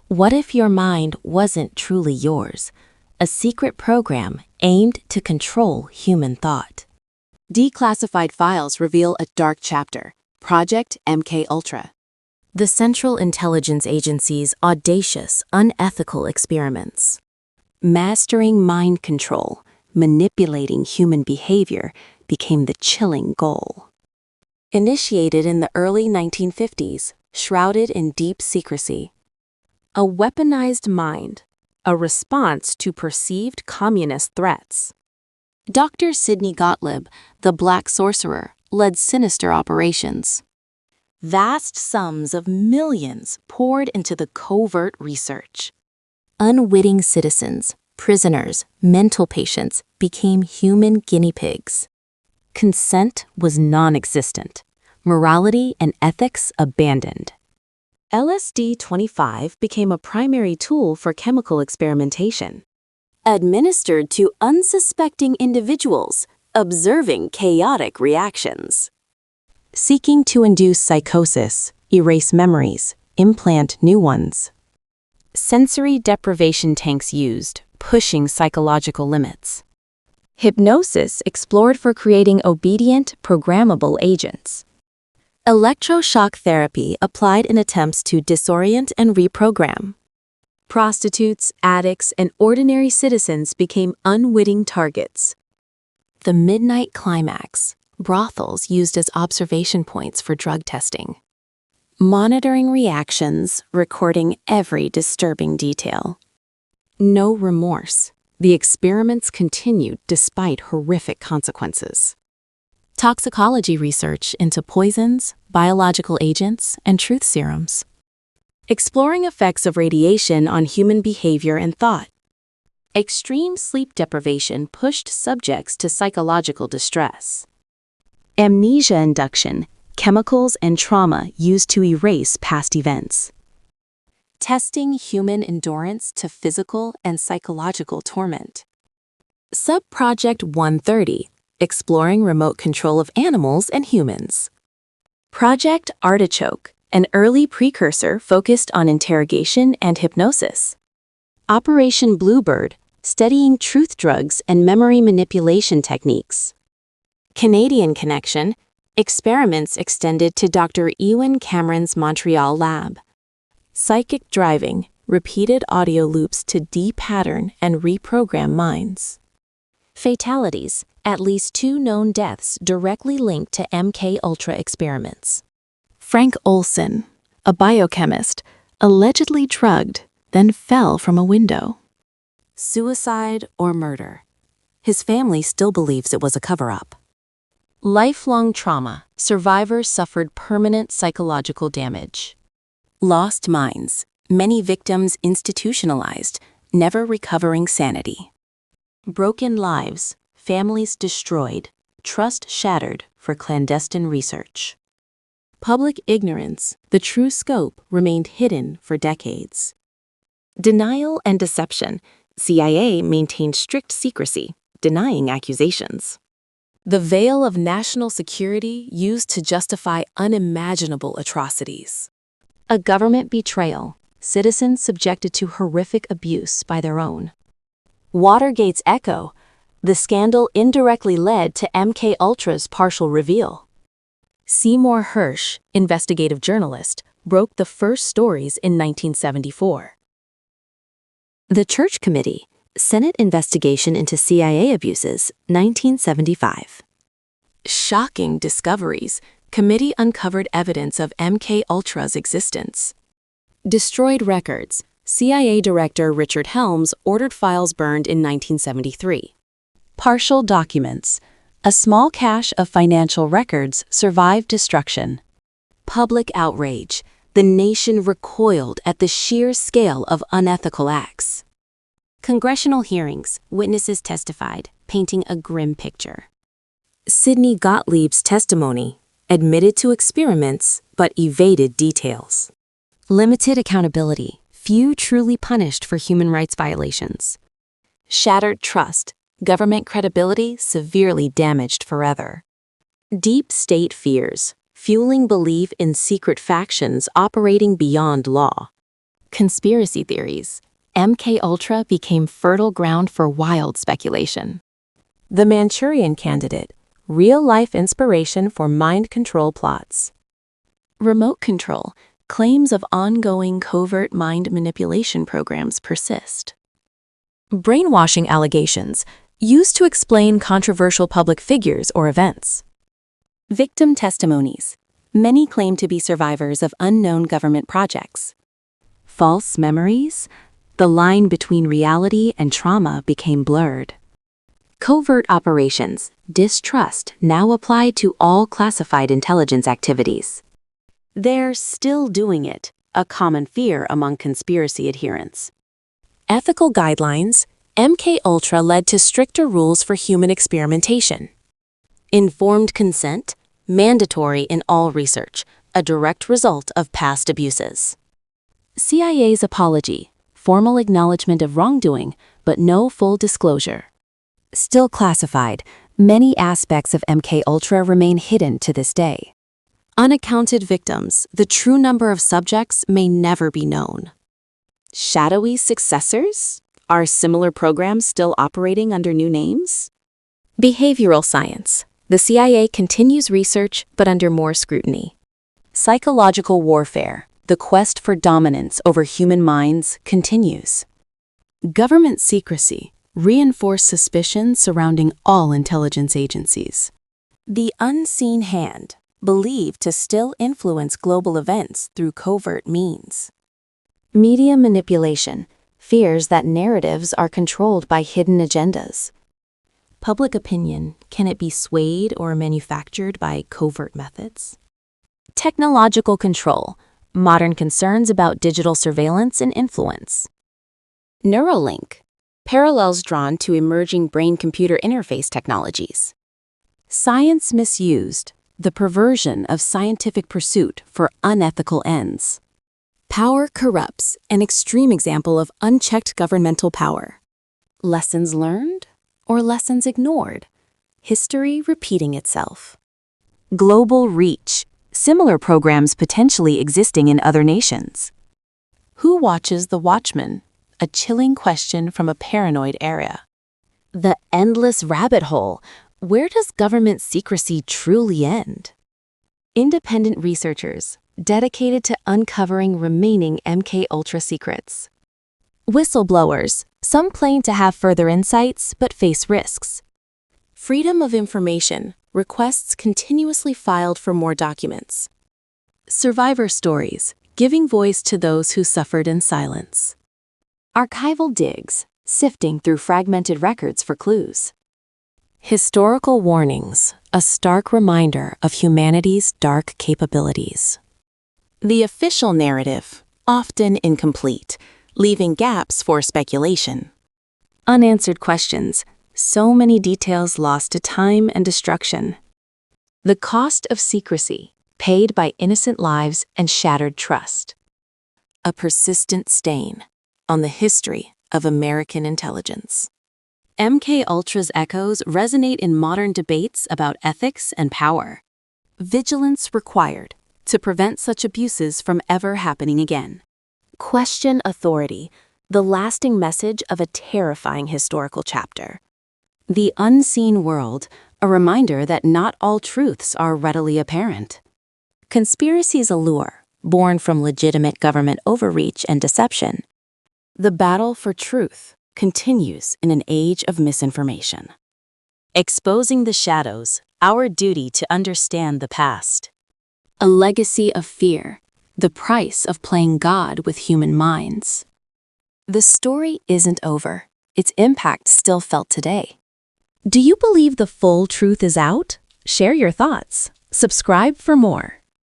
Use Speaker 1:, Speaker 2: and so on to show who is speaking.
Speaker 1: What if your mind wasn't truly yours? A secret program aimed to control human thought.
Speaker 2: Declassified files reveal a dark chapter. Project MKUltra.
Speaker 1: The Central Intelligence Agency's audacious, unethical experiments. Mastering mind control, manipulating human behavior became the chilling goal. Initiated in the early 1950s, shrouded in deep secrecy. A weaponized mind, a response to perceived communist threats. Dr. Sidney Gottlieb, the Black Sorcerer, led sinister operations. Vast sums of millions poured into the covert research. Unwitting citizens, prisoners, mental patients became human guinea pigs. Consent was non-existent. Morality and ethics abandoned. LSD-25 became a primary tool for chemical experimentation. Administered to unsuspecting individuals, observing chaotic reactions. Seeking to induce psychosis, erase memories, implant new ones. Sensory deprivation tanks used, pushing psychological limits. Hypnosis explored for creating obedient, programmable agents. Electroshock therapy applied in attempts to disorient and reprogram. Prostitutes, addicts, and ordinary citizens became unwitting targets. The midnight climax, brothels used as observation points for drug testing. Monitoring reactions, recording every disturbing detail. No remorse. The experiments continued despite horrific consequences. Toxicology research into poisons, biological agents, and truth serums. Exploring effects of radiation on human behavior and thought. Extreme sleep deprivation pushed subjects to psychological distress. Amnesia induction, chemicals and trauma used to erase past events. Testing human endurance to physical and psychological torment. Sub-Project 130, exploring remote control of animals and humans. Project Artichoke, an early precursor focused on interrogation and hypnosis. Operation Bluebird, studying truth drugs and memory manipulation techniques. Canadian Connection, experiments extended to Dr. Ewan Cameron's Montreal lab. Psychic driving, repeated audio loops to de-pattern and reprogram minds. Fatalities, at least 2 known deaths directly linked to MKUltra experiments. Frank Olson, a biochemist, allegedly drugged, then fell from a window. Suicide or murder? His family still believes it was a cover-up. Lifelong trauma, survivors suffered permanent psychological damage. Lost minds, many victims institutionalized, never recovering sanity. Broken lives, families destroyed, trust shattered for clandestine research. Public ignorance, the true scope remained hidden for decades. Denial and deception, CIA maintained strict secrecy, denying accusations. The veil of national security used to justify unimaginable atrocities. A government betrayal, citizens subjected to horrific abuse by their own. Watergate's echo, the scandal indirectly led to MKUltra's partial reveal. Seymour Hersh, investigative journalist, broke the first stories in 1974. The Church Committee, Senate investigation into CIA abuses, 1975. Shocking discoveries, committee uncovered evidence of MKUltra's existence. Destroyed records, CIA Director Richard Helms ordered files burned in 1973. Partial documents, a small cache of financial records survived destruction. Public outrage, the nation recoiled at the sheer scale of unethical acts. Congressional hearings, witnesses testified, painting a grim picture. Sidney Gottlieb's testimony, admitted to experiments but evaded details. Limited accountability, few truly punished for human rights violations. Shattered trust, government credibility severely damaged forever. Deep state fears, fueling belief in secret factions operating beyond law.
Speaker 2: Conspiracy theories. MKUltra became fertile ground for wild speculation.
Speaker 1: The Manchurian Candidate, real-life inspiration for mind control plots.
Speaker 2: Remote control. Claims of ongoing covert mind manipulation programs persist.
Speaker 1: Brainwashing allegations, used to explain controversial public figures or events.
Speaker 2: Victim testimonies. Many claim to be survivors of unknown government projects.
Speaker 1: False memories, the line between reality and trauma became blurred. Covert operations, distrust now applied to all classified intelligence activities.
Speaker 2: They're still doing it, a common fear among conspiracy adherents.
Speaker 1: Ethical guidelines, MKUltra led to stricter rules for human experimentation.
Speaker 2: Informed consent, mandatory in all research, a direct result of past abuses.
Speaker 1: CIA's apology, formal acknowledgement of wrongdoing, but no full disclosure. Still classified, many aspects of MKUltra remain hidden to this day.
Speaker 2: Unaccounted victims, the true number of subjects may never be known. Shadowy successors? Are similar programs still operating under new names?
Speaker 1: Behavioral science. The CIA continues research, but under more scrutiny. Psychological warfare. The quest for dominance over human minds continues.
Speaker 2: Government secrecy. Reinforced suspicions surrounding all intelligence agencies. The unseen hand. Believed to still influence global events through covert means.
Speaker 1: Media manipulation. Fears that narratives are controlled by hidden agendas.
Speaker 2: Public opinion, can it be swayed or manufactured by covert methods?
Speaker 1: Technological control. Modern concerns about digital surveillance and influence.
Speaker 2: Neuralink. Parallels drawn to emerging brain-computer interface technologies. Science misused. The perversion of scientific pursuit for unethical ends. Power corrupts, an extreme example of unchecked governmental power. Lessons learned or lessons ignored? History repeating itself.
Speaker 1: Global reach. Similar programs potentially existing in other nations.
Speaker 2: Who watches the watchman? A chilling question from a paranoid era.
Speaker 1: The endless rabbit hole. Where does government secrecy truly end? Independent researchers, dedicated to uncovering remaining MKUltra secrets. Whistleblowers, some claim to have further insights but face risks.
Speaker 2: Freedom of information, requests continuously filed for more documents. Survivor stories, giving voice to those who suffered in silence.
Speaker 1: Archival digs, sifting through fragmented records for clues.
Speaker 2: Historical warnings, a stark reminder of humanity's dark capabilities. The official narrative, often incomplete, leaving gaps for speculation.
Speaker 1: Unanswered questions, so many details lost to time and destruction. The cost of secrecy, paid by innocent lives and shattered trust.
Speaker 2: A persistent stain on the history of American intelligence. MKUltra's echoes resonate in modern debates about ethics and power. Vigilance required to prevent such abuses from ever happening again. Question authority, the lasting message of a terrifying historical chapter. The unseen world, a reminder that not all truths are readily apparent. Conspiracy's allure, born from legitimate government overreach and deception. The battle for truth continues in an age of misinformation. Exposing the shadows, our duty to understand the past. A legacy of fear, the price of playing God with human minds. The story isn't over. Its impact still felt today.
Speaker 1: Do you believe the full truth is out? Share your thoughts. Subscribe for more.